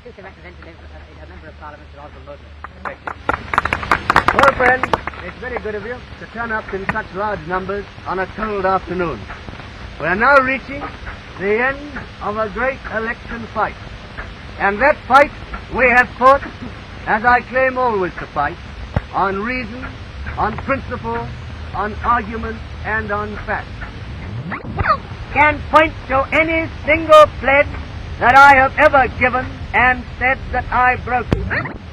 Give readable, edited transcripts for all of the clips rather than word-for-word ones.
Speaker Representative, a Member of Parliament, Sir Oswald Mosley. Thank you. Well, friends, it's very good of you to turn up in such large numbers on a cold afternoon. We are now reaching the end of a great election fight. And that fight we have fought, as I claim always to fight, on reason, on principle, on argument, and on fact. Can point to any single pledge that I have ever given and said that I broke.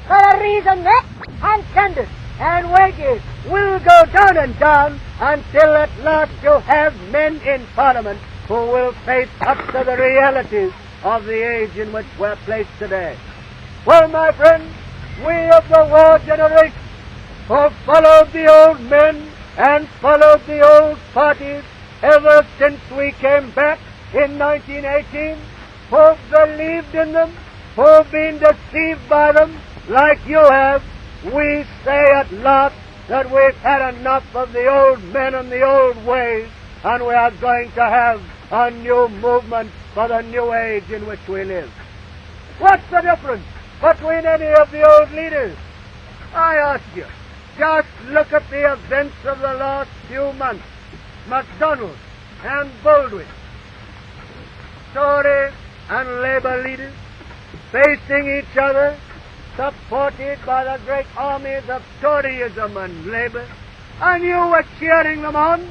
For a reason that and standard and wages will go down and down until at last you have men in Parliament who will face up to the realities of the age in which we're placed today. Well, my friends, we of the war generation who have followed the old men and followed the old parties ever since we came back in 1918, who've believed in them, who've been deceived by them, like you have, we say at last that we've had enough of the old men and the old ways, and we are going to have a new movement for the new age in which we live. What's the difference between any of the old leaders? I ask you, just look at the events of the last few months. MacDonald and Baldwin, Tory and Labour leaders facing each other, supported by the great armies of Toryism and Labour, and you were cheering them on,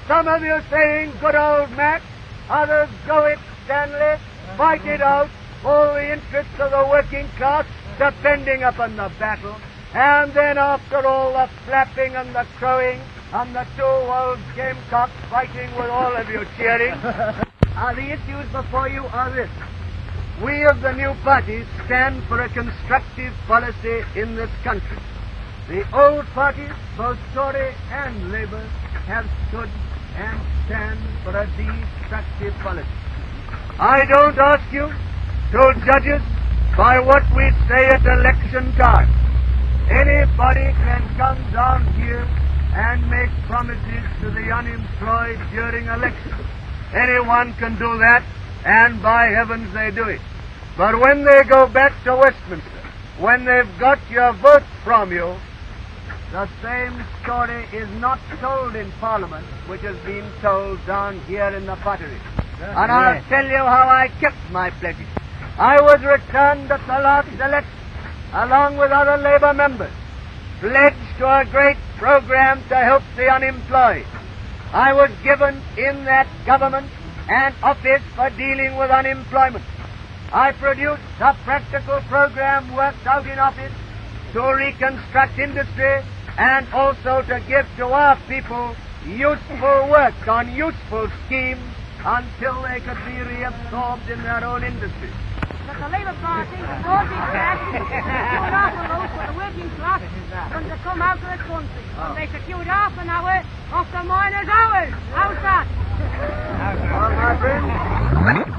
some of you saying, good old Mac, others, go it, Stanley, fight it out, all the interests of the working class depending upon the battle, and then after all the flapping and the crowing and the two old gamecocks fighting with all of you cheering, the issues before you are this. We of the new parties stand for a constructive policy in this country. The old parties, both Tory and Labour, have stood and stand for a destructive policy. I don't ask you to judge us by what we say at election time. Anybody can come down here and make promises to the unemployed during elections. Anyone can do that, and by heavens they do it. But when they go back to Westminster, when they've got your vote from you, the same story is not told in Parliament which has been told down here in the Pottery. And I'll tell you how I kept my pledges. I was returned at the last election, along with other Labour members, pledged to a great program to help the unemployed. I was given in that government an office for dealing with unemployment. I produced a practical program worked out in office to reconstruct industry and also to give to our people useful work on useful schemes until they could be reabsorbed in their own industry. But the Labour Party brought it back to put off a load for the working class when they come out of the country. And they secured half an hour off the miners' hours. How's that? Well, my friend,